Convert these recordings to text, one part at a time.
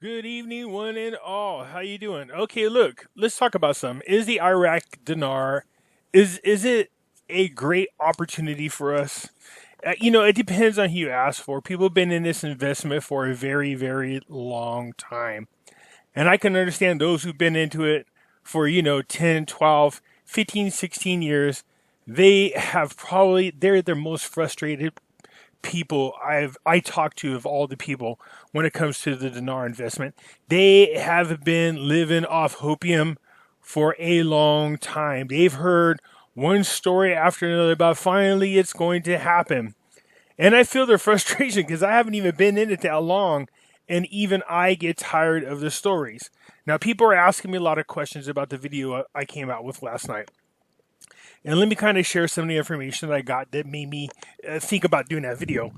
Good evening, one and all. How you doing? Okay, look, let's talk about some. Is the Iraq dinar is it a great opportunity for us? It depends on who you ask for. People have been in this investment for a very, very long time. And I can understand those who've been into it for, 10, 12, 15, 16 years. They're the most frustrated people I talk to of all the people when it comes to the dinar investment. They have been living off hopium for a long time. They've heard one story after another about finally it's going to happen. And I feel their frustration because I haven't even been in it that long, and even I get tired of the stories. Now, people are asking me a lot of questions about the video I came out with last night. And let me kind of share some of the information that I got that made me think about doing that video.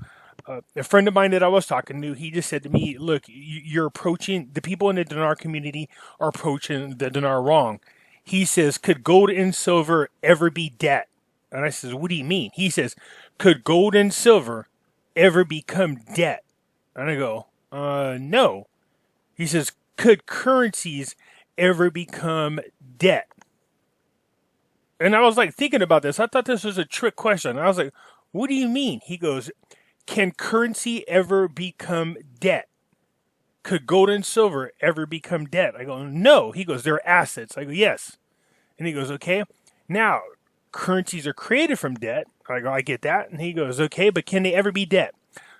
A friend of mine that I was talking to, he just said to me, look, you're approaching, the people in the dinar community are approaching the dinar wrong. He says, could gold and silver ever be debt? And I says, what do you mean? He says, could gold and silver ever become debt? And I go, no. He says, could currencies ever become debt? And I was like thinking about this. I thought this was a trick question. I was like, what do you mean? He goes, can currency ever become debt? Could gold and silver ever become debt? I go, no. He goes, they're assets. I go, yes. And he goes, okay. Now, currencies are created from debt. I go, I get that. And he goes, okay, but can they ever be debt?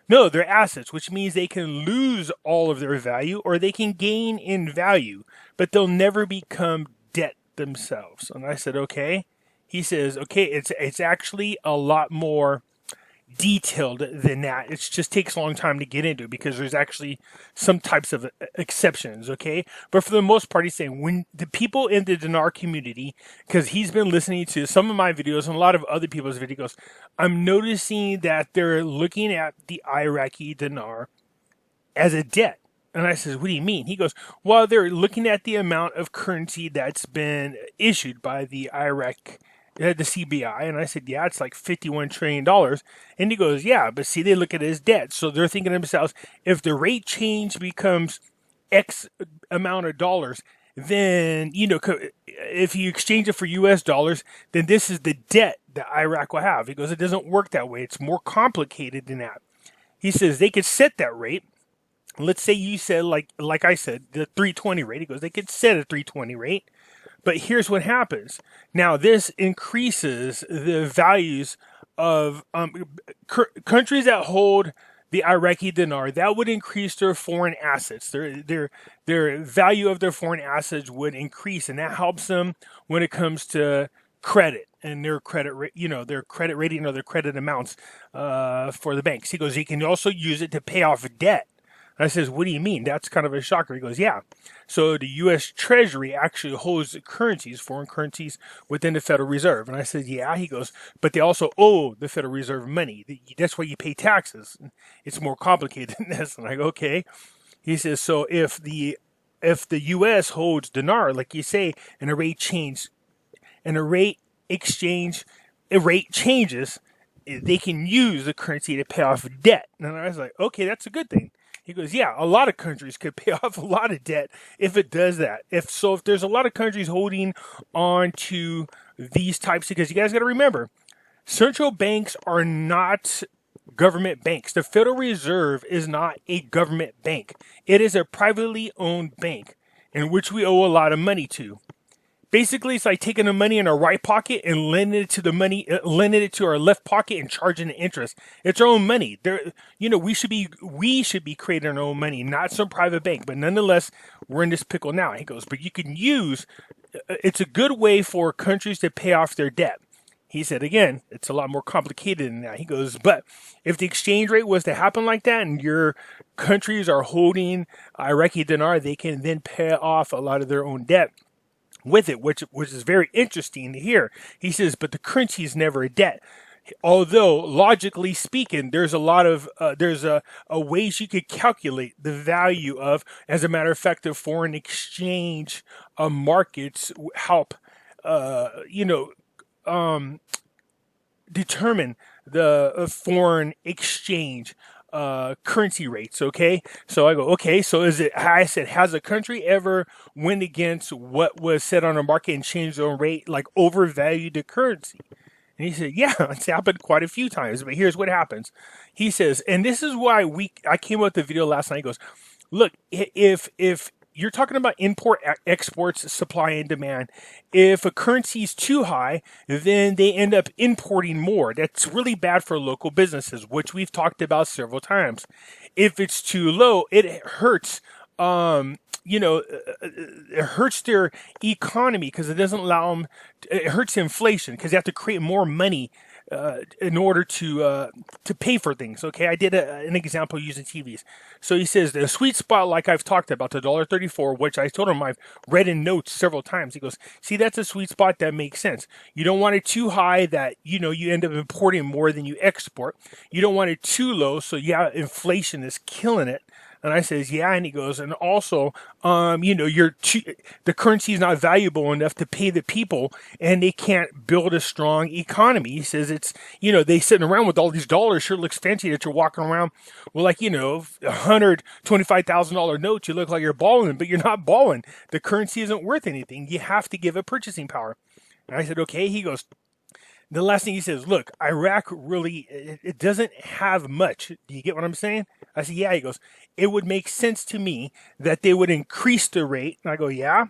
No, they're assets, which means they can lose all of their value or they can gain in value, but they'll never become debt themselves. And I said, okay. He says, okay, it's actually a lot more detailed than that. It just takes a long time to get into because there's actually some types of exceptions, okay? But for the most part, he's saying when the people in the dinar community, because he's been listening to some of my videos and a lot of other people's videos, I'm noticing that they're looking at the Iraqi dinar as a debt. And I says, what do you mean? He goes, well, they're looking at the amount of currency that's been issued by the the CBI. And I said, yeah, it's like $51 trillion. And he goes, yeah, but see, they look at it as debt. So they're thinking to themselves, if the rate change becomes X amount of dollars, then, if you exchange it for US dollars, then this is the debt that Iraq will have. He goes, it doesn't work that way. It's more complicated than that. He says they could set that rate. Let's say you said, like I said, the 320 rate. He goes, they could set a 320 rate. But here's what happens. Now, this increases the values of countries that hold the Iraqi dinar. That would increase their foreign assets. Their value of their foreign assets would increase, and that helps them when it comes to credit and their their credit rating or their credit amounts for the banks. He goes, you can also use it to pay off debt. I says, what do you mean? That's kind of a shocker. He goes, yeah. So the U.S. Treasury actually holds currencies, foreign currencies, within the Federal Reserve. And I said, yeah. He goes, but they also owe the Federal Reserve money. That's why you pay taxes. It's more complicated than this. And I go, okay. He says, so if the U.S. holds dinar, like you say, and a rate changes, they can use the currency to pay off debt. And I was like, okay, that's a good thing. He goes, yeah, a lot of countries could pay off a lot of debt if it does that. If there's a lot of countries holding on to these types, because you guys got to remember, central banks are not government banks. The Federal Reserve is not a government bank. It is a privately owned bank in which we owe a lot of money to. Basically, it's like taking the money in our right pocket and lending it to our left pocket and charging the interest. It's our own money. We should be creating our own money, not some private bank. But nonetheless, we're in this pickle now. He goes, but you can it's a good way for countries to pay off their debt. He said, again, it's a lot more complicated than that. He goes, but if the exchange rate was to happen like that and your countries are holding Iraqi dinar, they can then pay off a lot of their own debt with it, which is very interesting to hear. He says, but the currency is never a debt. Although logically speaking, there's a lot of ways you could calculate the value of. As a matter of fact, the foreign exchange markets help, determine the foreign exchange currency rates. Okay, so I go, okay, so I said, has a country ever went against what was set on a market and changed their own rate, like overvalued the currency? And he said, yeah, it's happened quite a few times, but here's what happens. He says, and this is why I came up with the video last night. He goes, look, if you're talking about import exports, supply and demand, if a currency is too high, then they end up importing more. That's really bad for local businesses, which we've talked about several times. If it's too low, it hurts it hurts their economy because it doesn't allow them. It hurts inflation because they have to create more money in order to pay for things. Okay, I did an example using TVs. So he says the sweet spot, like I've talked about, the $1.34, which I told him I've read in notes several times. He goes, see, that's a sweet spot that makes sense. You don't want it too high that you end up importing more than you export. You don't want it too low, so yeah, inflation is killing it. And I says, yeah. And he goes, and also, the currency is not valuable enough to pay the people, and they can't build a strong economy. He says it's, they sitting around with all these dollars. Sure looks fancy that you're walking around with $125,000 notes. You look like you're balling, but you're not balling. The currency isn't worth anything. You have to give it purchasing power. And I said, okay. He goes, the last thing he says, look, Iraq really, it doesn't have much. Do you get what I'm saying? I said, yeah. He goes, it would make sense to me that they would increase the rate. And I go, yeah.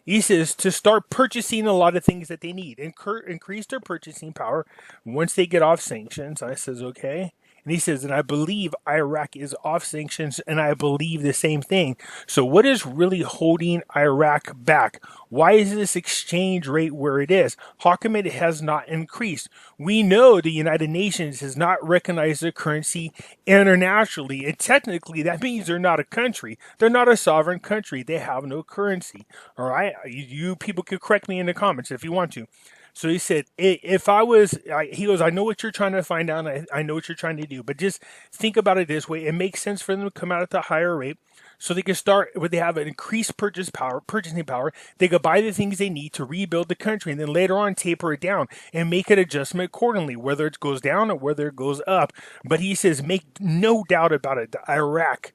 He says to start purchasing a lot of things that they need, increase their purchasing power once they get off sanctions. I says, okay. And he says, and I believe Iraq is off sanctions, and I believe the same thing. So what is really holding Iraq back? Why is this exchange rate where it is? How come it has not increased? We know the United Nations has not recognized the currency internationally, and technically that means they're not a country. They're not a sovereign country. They have no currency. All right? You people can correct me in the comments if you want to. So he said, he goes, I know what you're trying to find out. I know what you're trying to do, but just think about it this way. It makes sense for them to come out at a higher rate so they can start when they have an increased purchasing power. They could buy the things they need to rebuild the country, and then later on taper it down and make an adjustment accordingly, whether it goes down or whether it goes up. But he says, make no doubt about it. Iraq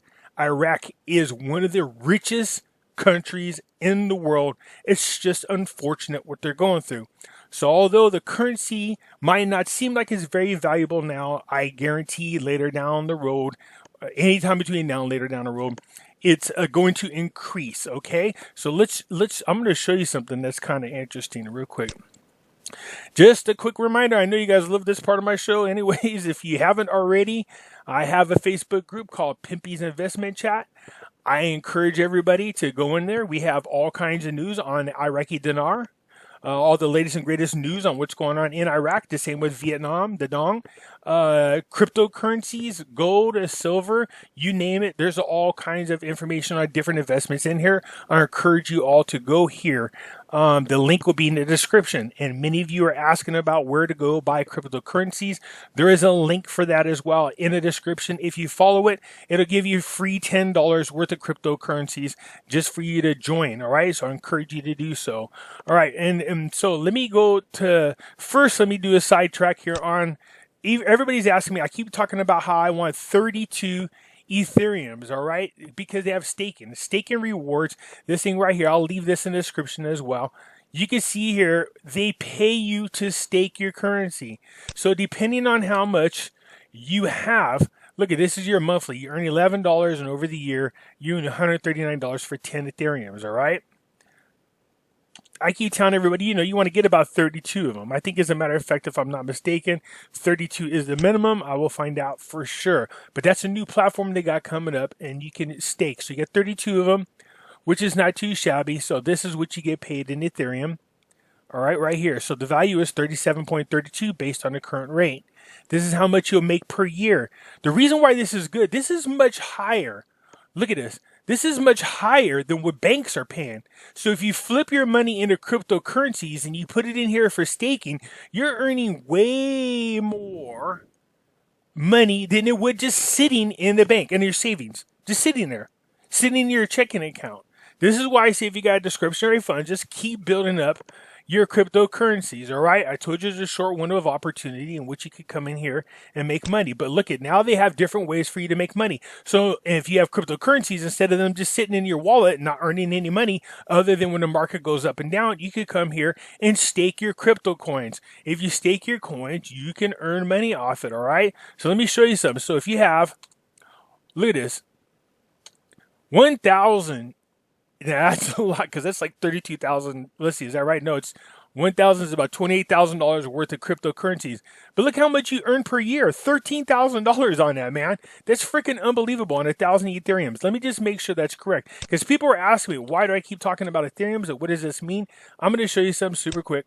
is one of the richest countries in the world. It's just unfortunate what they're going through. So although the currency might not seem like it's very valuable now, I guarantee later down the road, anytime between now and later down the road, it's going to increase. Okay, so I'm going to show you something that's kind of interesting real quick. Just a quick reminder, I know you guys love this part of my show. Anyways, if you haven't already, I have a Facebook group called Pimpy's Investment Chat. I encourage everybody to go in there. We have all kinds of news on Iraqi Dinar. All the latest and greatest news on what's going on in Iraq, the same with Vietnam, the Dong, cryptocurrencies, gold, silver, you name it. There's all kinds of information on different investments in here. I encourage you all to go here. The link will be in the description. And many of you are asking about where to go buy cryptocurrencies. There is a link for that as well in the description. If you follow it, it'll give you free $10 worth of cryptocurrencies just for you to join. All right. So I encourage you to do so. All right. And so let me go to first, let me do a sidetrack here on everybody's asking me. I keep talking about how I want 32 Ethereums, all right, because they have staking rewards. This thing right here, I'll leave this in the description as well. You can see here, they pay you to stake your currency. So depending on how much you have, look at this is your monthly. You earn $11, and over the year, you earn $139 for 10 Ethereums, all right? I keep telling everybody, you want to get about 32 of them. I think as a matter of fact, if I'm not mistaken, 32 is the minimum. I will find out for sure. But that's a new platform they got coming up, and you can stake. So you get 32 of them, which is not too shabby. So this is what you get paid in Ethereum. All right here. So the value is 37.32 based on the current rate. This is how much you'll make per year. The reason why this is good, this is much higher. Look at this. This is much higher than what banks are paying. So if you flip your money into cryptocurrencies and you put it in here for staking, you're earning way more money than it would just sitting in the bank and your savings. Just sitting there, sitting in your checking account. This is why I say if you got a discretionary fund, just keep building up your cryptocurrencies. All right. I told you there's a short window of opportunity in which you could come in here and make money. But look at now they have different ways for you to make money. So if you have cryptocurrencies, instead of them just sitting in your wallet and not earning any money other than when the market goes up and down, you could come here and stake your crypto coins. If you stake your coins, you can earn money off it. All right. So let me show you something. So if you have, look at this, 1,000. Yeah, that's a lot because that's like 32,000. Let's see, is that right? No, it's 1,000 is about $28,000 worth of cryptocurrencies. But look how much you earn per year, $13,000 on that, man. That's freaking unbelievable on 1,000 Ethereums. Let me just make sure that's correct because people are asking me, why do I keep talking about Ethereums? What does this mean? I'm going to show you something super quick.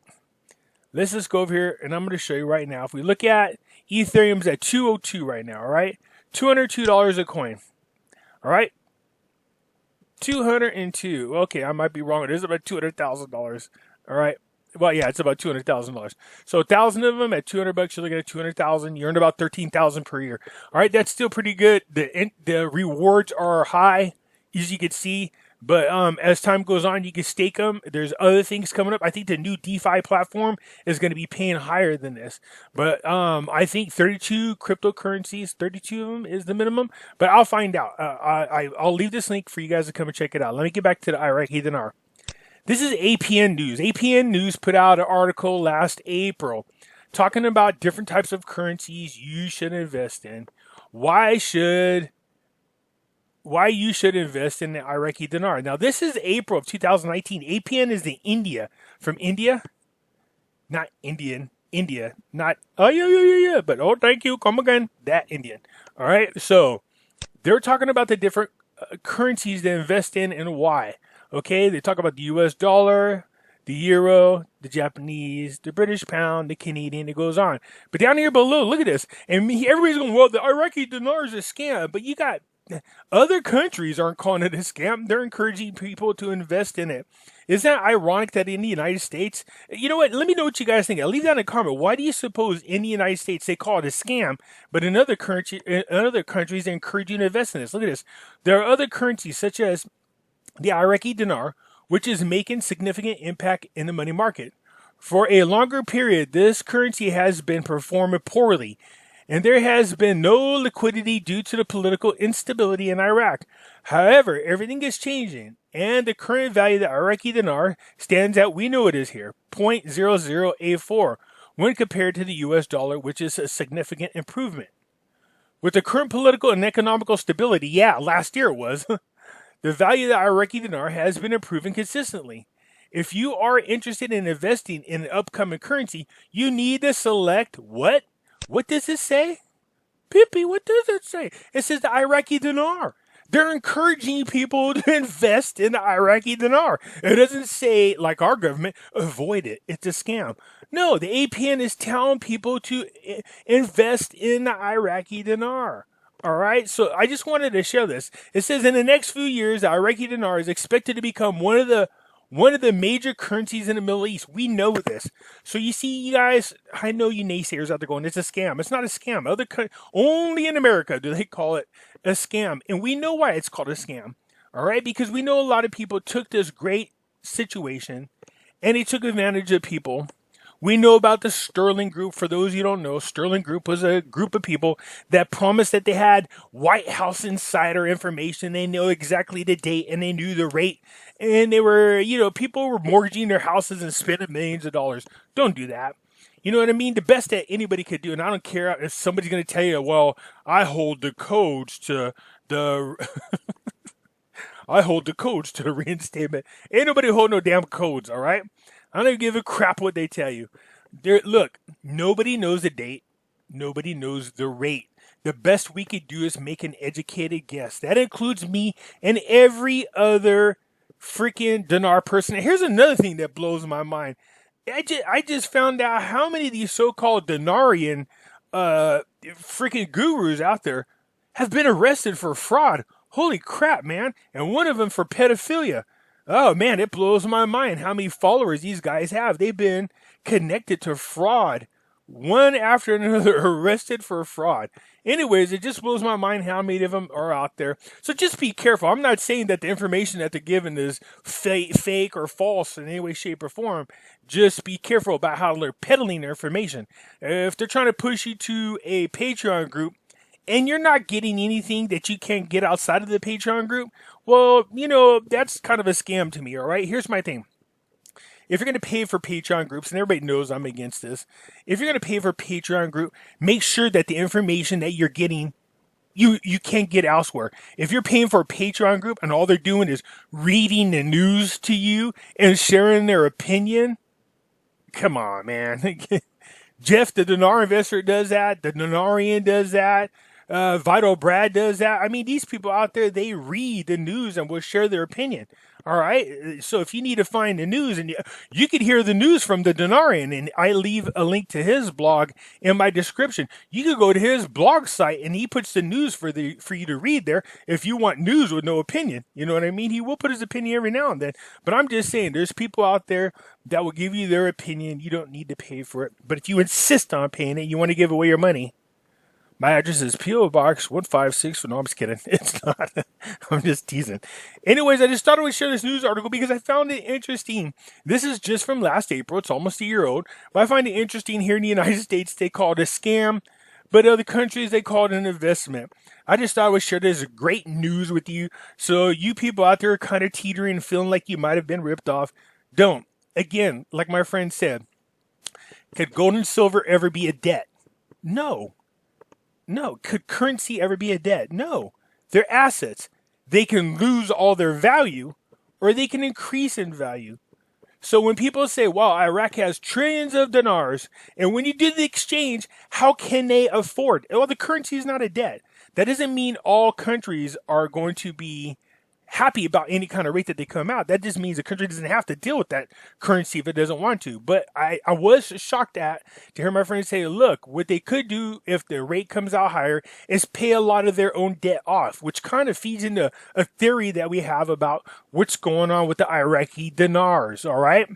Let's just go over here and I'm going to show you right now. If we look at Ethereum's at 202 right now, all right? $202 a coin, all right? 202. Okay, I might be wrong. It is about $200,000. All right. Well, yeah, it's about $200,000. So 1,000 of them at $200, you're looking at 200,000. You earn about 13,000 per year. All right, that's still pretty good. The rewards are high, as you can see. But as time goes on, you can stake them. There's other things coming up. I think the new DeFi platform is going to be paying higher than this. But I think 32 cryptocurrencies, 32 of them is the minimum. But I'll find out. I'll leave this link for you guys to come and check it out. Let me get back to the Iraqi Dinar. This is APN News. APN News put out an article last April talking about different types of currencies you should invest in. Why you should invest in the Iraqi Dinar. Now, this is April of 2019. APN is the India. From India? Not Indian. India. Not, oh, yeah. But, oh, thank you. Come again. That Indian. All right. So, they're talking about the different currencies to invest in and why. Okay. They talk about the US dollar, the euro, the Japanese, the British pound, the Canadian, it goes on. But down here below, look at this. And everybody's going, well, the Iraqi Dinar is a scam. But you got other countries aren't calling it a scam. They're encouraging people to invest in it. Isn't that ironic that in the United States, you know what? Let me know what you guys think. I'll leave that in a comment. Why do you suppose in the United States they call it a scam, but in other countries they encourage you to invest in this? Look at this. There are other currencies such as the Iraqi Dinar, which is making significant impact in the money market. For a longer period, this currency has been performing poorly, and there has been no liquidity due to the political instability in Iraq. However, everything is changing, and the current value of the Iraqi Dinar stands at, we know it is here, 0.0084 when compared to the US dollar, which is a significant improvement. With the current political and economical stability, yeah, last year it was, the value of the Iraqi Dinar has been improving consistently. If you are interested in investing in an upcoming currency, you need to select what? What does it say? Pimpy, what does it say? It says the Iraqi Dinar. They're encouraging people to invest in the Iraqi Dinar. It doesn't say, like our government, avoid it. It's a scam. No, the APN is telling people to invest in the Iraqi Dinar. All right, so I just wanted to show this. It says in the next few years, the Iraqi Dinar is expected to become one of the major currencies in the Middle East. We know this. So you see, you guys, I know you naysayers out there going, it's a scam. It's not a scam. Only in America do they call it a scam. And we know why it's called a scam. All right, because we know a lot of people took this great situation and they took advantage of people. We know about the Sterling Group. For those you don't know, Sterling Group was a group of people that promised that they had White House insider information. They know exactly the date and they knew the rate. And they were, people were mortgaging their houses and spending millions of dollars. Don't do that. You know what I mean? The best that anybody could do, and I don't care if somebody's going to tell you, well, I hold the codes to the... I hold the codes to the reinstatement. Ain't nobody hold no damn codes, all right? I don't give a crap what they tell you. Look, nobody knows the date. Nobody knows the rate. The best we could do is make an educated guess. That includes me and every other freaking dinar person. And here's another thing that blows my mind. I just found out how many of these so-called Dinarian freaking gurus out there have been arrested for fraud. Holy crap, man. And one of them for pedophilia. Oh, man, it blows my mind how many followers these guys have. They've been connected to fraud one after another arrested for fraud. Anyways, it just blows my mind how many of them are out there. So just be careful. I'm not saying that the information that they're given is fake or false in any way, shape, or form. Just be careful about how they're peddling their information. If they're trying to push you to a Patreon group and you're not getting anything that you can't get outside of the Patreon group, well, that's kind of a scam to me, all right? Here's my thing. If you're going to pay for Patreon groups, and everybody knows I'm against this, if you're going to pay for a Patreon group, make sure that the information that you're getting, you can't get elsewhere. If you're paying for a Patreon group and all they're doing is reading the news to you and sharing their opinion, come on, man. Jeff, the Dinar investor, does that. The Dinarian does that. Vital Brad does that. I mean, these people out there, they read the news and will share their opinion. All right. So if you need to find the news, and you could hear the news from the Dinarian, and I leave a link to his blog in my description. You could go to his blog site, and he puts the news for you to read there. If you want news with no opinion, you know what I mean? He will put his opinion every now and then. But I'm just saying, there's people out there that will give you their opinion. You don't need to pay for it. But if you insist on paying it, you want to give away your money. My address is P.O. Box 156. No, I'm just kidding. It's not. I'm just teasing. Anyways, I just thought I would share this news article because I found it interesting. This is just from last April. It's almost a year old. But I find it interesting here in the United States, they call it a scam. But other countries, they call it an investment. I just thought I would share this great news with you. So you people out there kind of teetering and feeling like you might have been ripped off, don't. Again, like my friend said, could gold and silver ever be a debt? No. No. Could currency ever be a debt? No. They're assets. They can lose all their value or they can increase in value. So when people say, well, Iraq has trillions of dinars, and when you do the exchange, how can they afford? Well, the currency is not a debt. That doesn't mean all countries are going to be happy about any kind of rate that they come out. That just means the country doesn't have to deal with that currency if it doesn't want to. But I was shocked to hear my friends say, look, what they could do if the rate comes out higher is pay a lot of their own debt off, which kind of feeds into a theory that we have about what's going on with the Iraqi dinars. All right.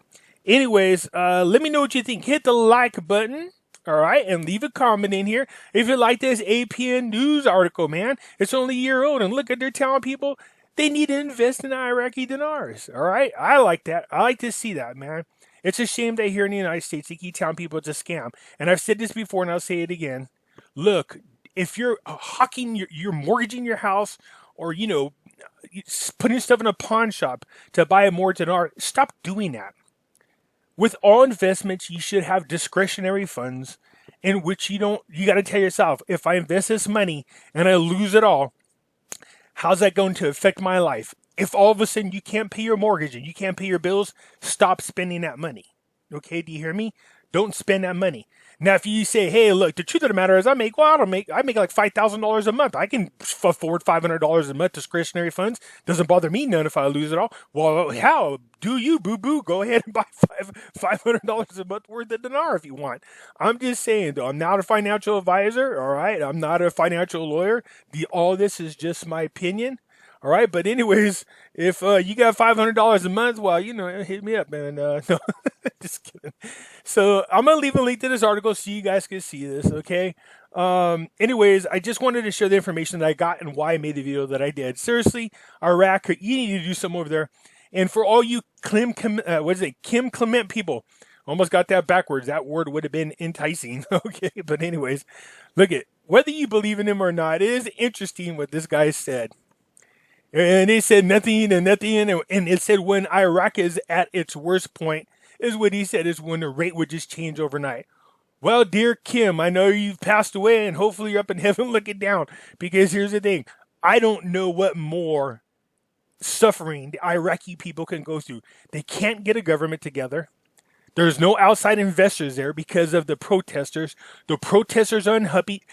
Anyways, let me know what you think. Hit the like button. All right, and leave a comment in here if you like this APN news article, man. It's only a year old, and look at, they're telling people they need to invest in Iraqi dinars. All right. I like that. I like to see that, man. It's a shame that here in the United States, they keep telling people it's a scam. And I've said this before and I'll say it again. Look, if you're hawking, you're mortgaging your house or, putting stuff in a pawn shop to buy a more dinar, stop doing that. With all investments, you should have discretionary funds in which you got to tell yourself, if I invest this money and I lose it all, how's that going to affect my life? If all of a sudden you can't pay your mortgage and you can't pay your bills, stop spending that money. Okay, do you hear me? Don't spend that money. Now, if you say, hey, look, the truth of the matter is I make like $5,000 a month. I can afford $500 a month discretionary funds. Doesn't bother me none if I lose it all. Well, how? Do you, boo-boo? Go ahead and buy $500 a month worth of dinar if you want. I'm just saying, though, I'm not a financial advisor, all right? I'm not a financial lawyer. All this is just my opinion. All right, but anyways, if you got $500 a month, well, hit me up, man. No, just kidding. So I'm going to leave a link to this article so you guys can see this, okay? Anyways, I just wanted to share the information that I got and why I made the video that I did. Seriously, Iraq, you need to do something over there. And for all you Kim Clement people, almost got that backwards. That word would have been enticing, okay? But anyways, look at whether you believe in him or not, it is interesting what this guy said. And he said nothing and nothing. And it said when Iraq is at its worst point is what he said is when the rate would just change overnight. Well, dear Kim, I know you've passed away and hopefully you're up in heaven looking down. Because here's the thing. I don't know what more suffering the Iraqi people can go through. They can't get a government together. There's no outside investors there because of the protesters. The protesters are unhappy.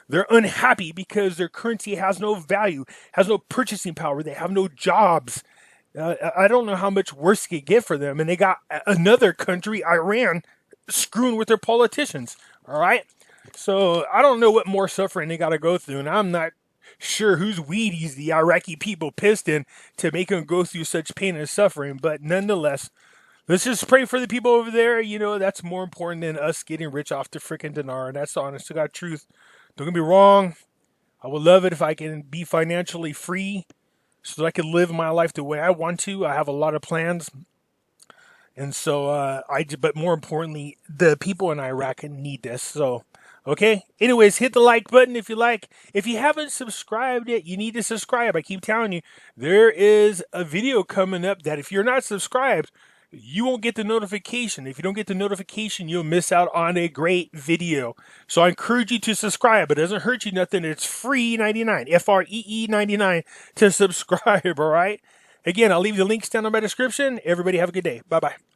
They're unhappy because their currency has no value, has no purchasing power. They have no jobs. I don't know how much worse it could get for them. And they got another country, Iran, screwing with their politicians. All right. So I don't know what more suffering they got to go through. And I'm not sure whose Wheaties the Iraqi people pissed in to make them go through such pain and suffering. But nonetheless, let's just pray for the people over there. You know, that's more important than us getting rich off the freaking dinar. And that's the honest to God truth. Don't get me wrong. I would love it if I can be financially free so that I can live my life the way I want to. I have a lot of plans. And so, but more importantly, the people in Iraq need this. So, okay. Anyways, hit the like button if you like. If you haven't subscribed yet, you need to subscribe. I keep telling you, there is a video coming up that if you're not subscribed, you won't get the notification. If you don't get the notification, you'll miss out on a great video. So I encourage you to subscribe. It doesn't hurt you nothing. It's free 99, FREE 99 to subscribe, all right? Again, I'll leave the links down in my description. Everybody have a good day. Bye-bye.